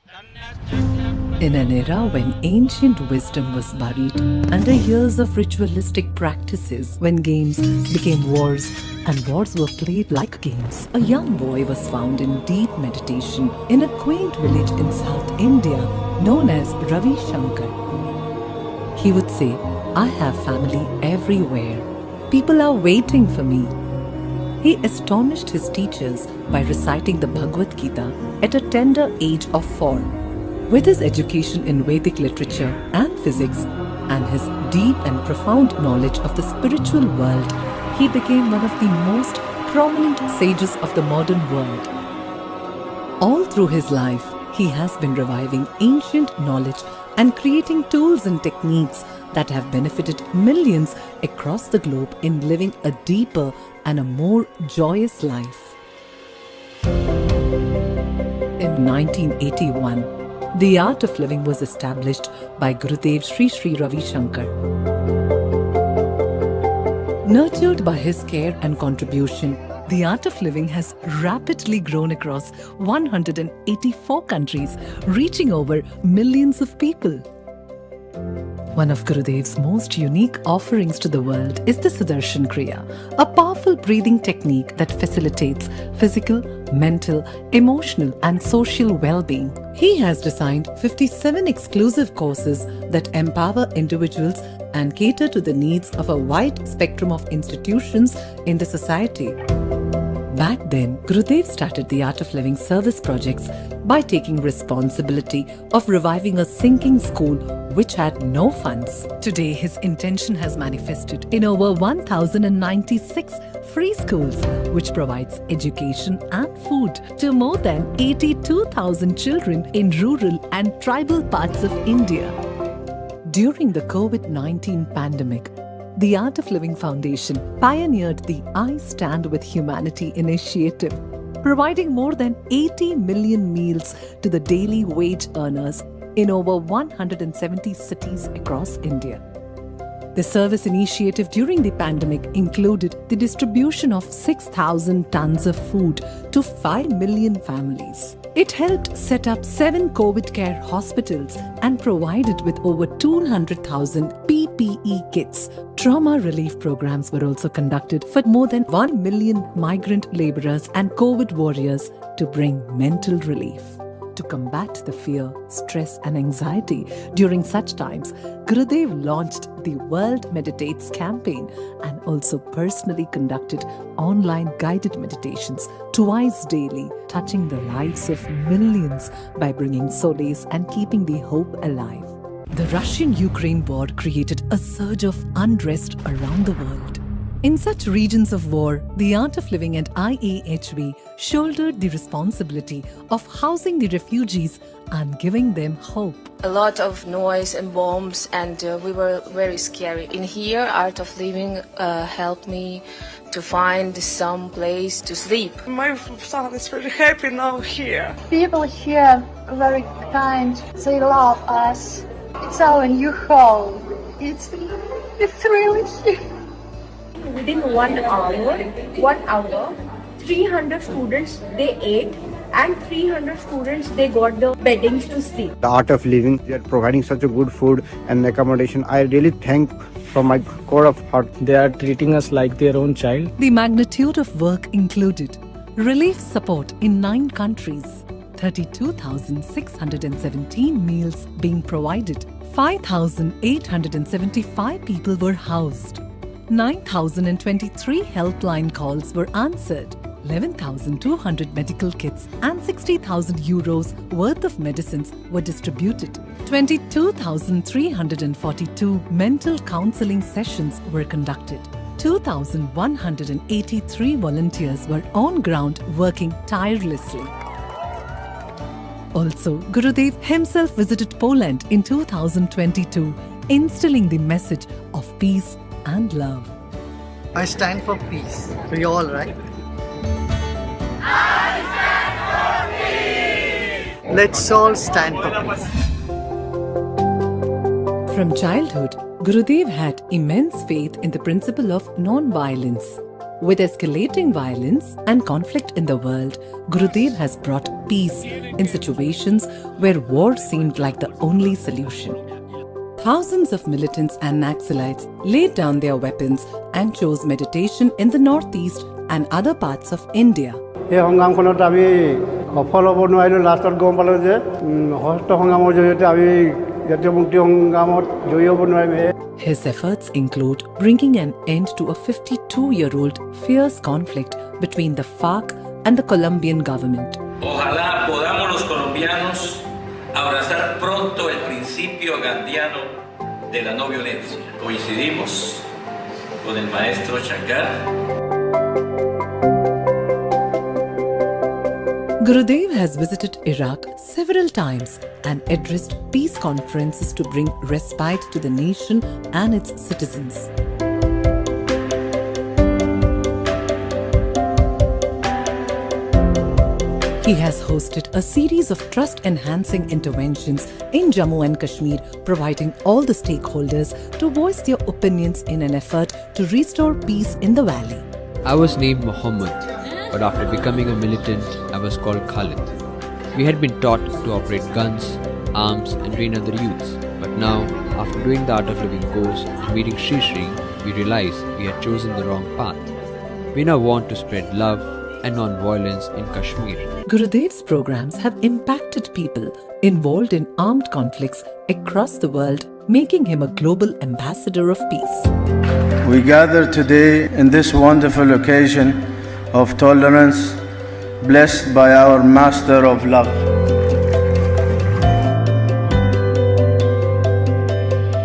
In an era when ancient wisdom was buried under years of ritualistic practices, when games became wars and wars were played like games, a young boy was found in deep meditation in a quaint village in South India known as Ravi Shankar. He would say, "I have family everywhere. People are waiting for me." He astonished his teachers by reciting the Bhagavad Gita at a tender age of 4. With his education in Vedic literature and physics and his deep and profound knowledge of the spiritual world, he became one of the most prominent sages of the modern world. All through his life, he has been reviving ancient knowledge and creating tools and techniques that have benefited millions across the globe in living a deeper and a more joyous life. In 1981, the art of living was established by Gurudev Sri Ravi Shankar. Nurtured by his care and contribution, the art of living has rapidly grown across 184 countries, reaching over millions of people. One of Gurudev's most unique offerings to the world is the Sudarshan Kriya, a powerful breathing technique that facilitates physical, mental, emotional, and social well-being. He has designed 57 exclusive courses that empower individuals and cater to the needs of a wide spectrum of institutions in the society. Back then, Gurudev started the Art of Living service projects by taking responsibility of reviving a sinking school which had no funds. Today, his intention has manifested in over 1,096 free schools, which provides education and food to more than 82,000 children in rural and tribal parts of India. During the COVID-19 pandemic, the Art of Living Foundation pioneered the I Stand With Humanity initiative, providing more than 80 million meals to the daily wage earners in over 170 cities across India. The service initiative during the pandemic included the distribution of 6,000 tons of food to 5 million families. It helped set up 7 COVID care hospitals and provided with over 200,000 PPE kits. Trauma relief programs were also conducted for more than 1 million migrant laborers and COVID warriors to bring mental relief. To combat the fear, stress, and anxiety during such times, Gurudev launched the World Meditates campaign and also personally conducted online guided meditations twice daily, touching the lives of millions by bringing solace and keeping the hope alive. The Russian-Ukraine war created a surge of unrest around the world. In such regions of war, the Art of Living and IAHV shouldered the responsibility of housing the refugees and giving them hope. A lot of noise and bombs, and we were very scary. In here, Art of Living helped me to find some place to sleep. My son is very happy now here. People here are very kind. They love us. It's our new home. It's really here. Within 1 hour, 300 students they ate and 300 students they got the beddings to sleep. The Art of Living, they are providing such a good food and accommodation. I really thank from my core of heart. They are treating us like their own child. The magnitude of work included relief support in 9 countries, 32,617 meals being provided, 5,875 people were housed, 9,023 helpline calls were answered, 11,200 medical kits and 60,000 euros worth of medicines were distributed. 22,342 mental counseling sessions were conducted. 2,183 volunteers were on ground working tirelessly. Also, Gurudev himself visited Poland in 2022, instilling the message of peace and love. I stand for peace. We all, right? I stand for peace! Let's all stand for peace. From childhood, Gurudev had immense faith in the principle of non-violence. With escalating violence and conflict in the world, Gurudev has brought peace in situations where war seemed like the only solution. Thousands of militants and Naxalites laid down their weapons and chose meditation in the northeast and other parts of India. এই সংগ্ৰামখনত আমি সফল হ'ব নোৱাৰিলোঁ। লাষ্টত গম পালোঁ যে সশস্ত্ৰ সংগ্ৰামৰ জৰিয়তে আমি জাতীয় মুক্তি সংগ্ৰামত জয়ী হ'ব নোৱাৰিম। His efforts include bringing an end to a 52-year-old fierce conflict between the FARC and the Colombian government. Ojalá podamos los colombianos abrazar pronto el principio gandiano de la no violencia. Coincidimos con el maestro Shankar. Gurudev has visited Iraq several times and addressed peace conferences to bring respite to the nation and its citizens. He has hosted a series of trust-enhancing interventions in Jammu and Kashmir, providing all the stakeholders to voice their opinions in an effort to restore peace in the valley. I was named Muhammad, but after becoming a militant, I was called Khalid. We had been taught to operate guns, arms and train other youths. But now, after doing the Art of Living course and meeting Sri Sri, we realized we had chosen the wrong path. We now want to spread love and non-violence in Kashmir. Gurudev's programs have impacted people involved in armed conflicts across the world, making him a global ambassador of peace. We gather today in this wonderful occasion of tolerance, blessed by our Master of Love.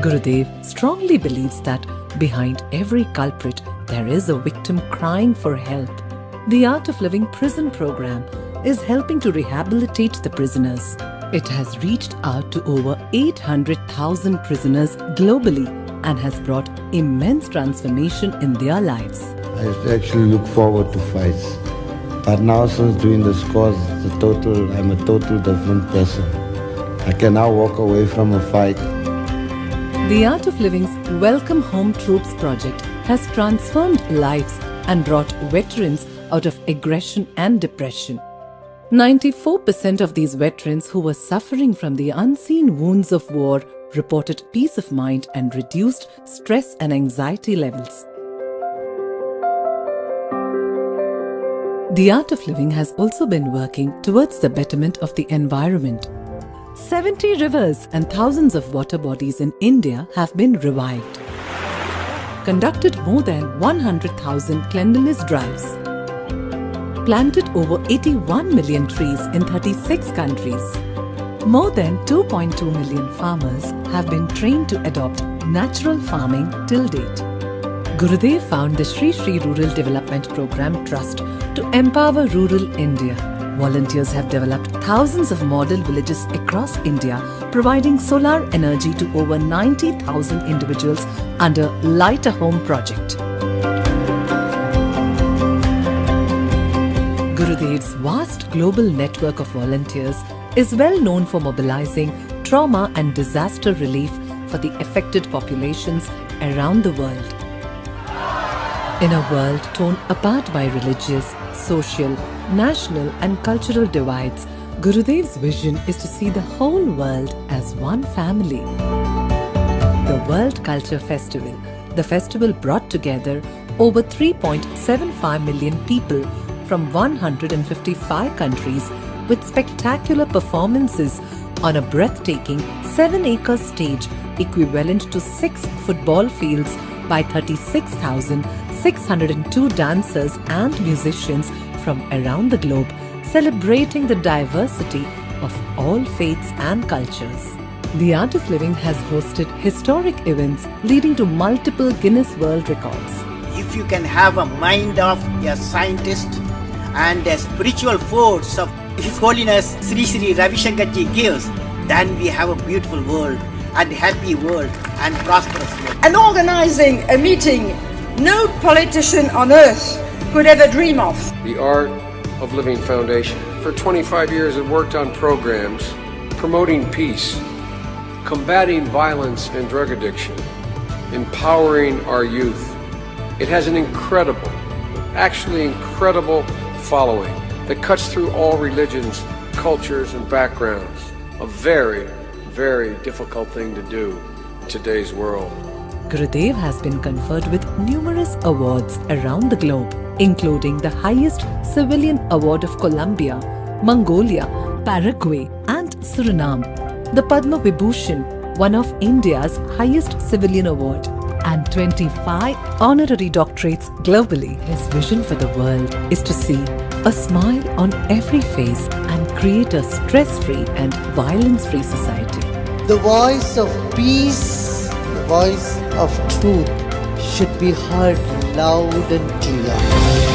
Gurudev strongly believes that behind every culprit there is a victim crying for help. The Art of Living prison program is helping to rehabilitate the prisoners. It has reached out to over 800,000 prisoners globally and has brought immense transformation in their lives. I actually look forward to fights. But now since doing this course, I'm a total different person. I can now walk away from a fight. The Art of Living's Welcome Home Troops project has transformed lives and brought veterans out of aggression and depression. 94% of these veterans who were suffering from the unseen wounds of war reported peace of mind and reduced stress and anxiety levels. The Art of Living has also been working towards the betterment of the environment. 70 rivers and thousands of water bodies in India have been revived. Conducted more than 100,000 cleanliness drives. Planted over 81 million trees in 36 countries. More than 2.2 million farmers have been trained to adopt natural farming till date. Gurudev found the Sri Sri Rural Development Program Trust to empower rural India. Volunteers have developed thousands of model villages across India, providing solar energy to over 90,000 individuals under Light a Home project. Gurudev's vast global network of volunteers is well known for mobilizing trauma and disaster relief for the affected populations around the world. In a world torn apart by religious, social, national and cultural divides, Gurudev's vision is to see the whole world as one family. The World Culture Festival. The festival brought together over 3.75 million people from 155 countries with spectacular performances on a breathtaking 7-acre stage equivalent to 6 football fields by 36,602 dancers and musicians from around the globe, celebrating the diversity of all faiths and cultures. The Art of Living has hosted historic events leading to multiple Guinness World Records. If you can have a mind of a scientist and a spiritual force of His Holiness Sri Sri Ravi Shankar ji gives, then we have a beautiful world and happy world and prosperous world. And organizing a meeting no politician on earth could ever dream of. The Art of Living Foundation. For 25 years it worked on programs promoting peace, combating violence and drug addiction, empowering our youth. It has an incredible actually incredible following that cuts through all religions, cultures, and backgrounds. A very, very difficult thing to do in today's world. Gurudev has been conferred with numerous awards around the globe, including the highest civilian award of Colombia, Mongolia, Paraguay, and Suriname, the Padma Vibhushan, one of India's highest civilian award, and 25 honorary doctorates globally. His vision for the world is to see a smile on every face and create a stress-free and violence-free society. The voice of peace, the voice of truth should be heard loud and clear.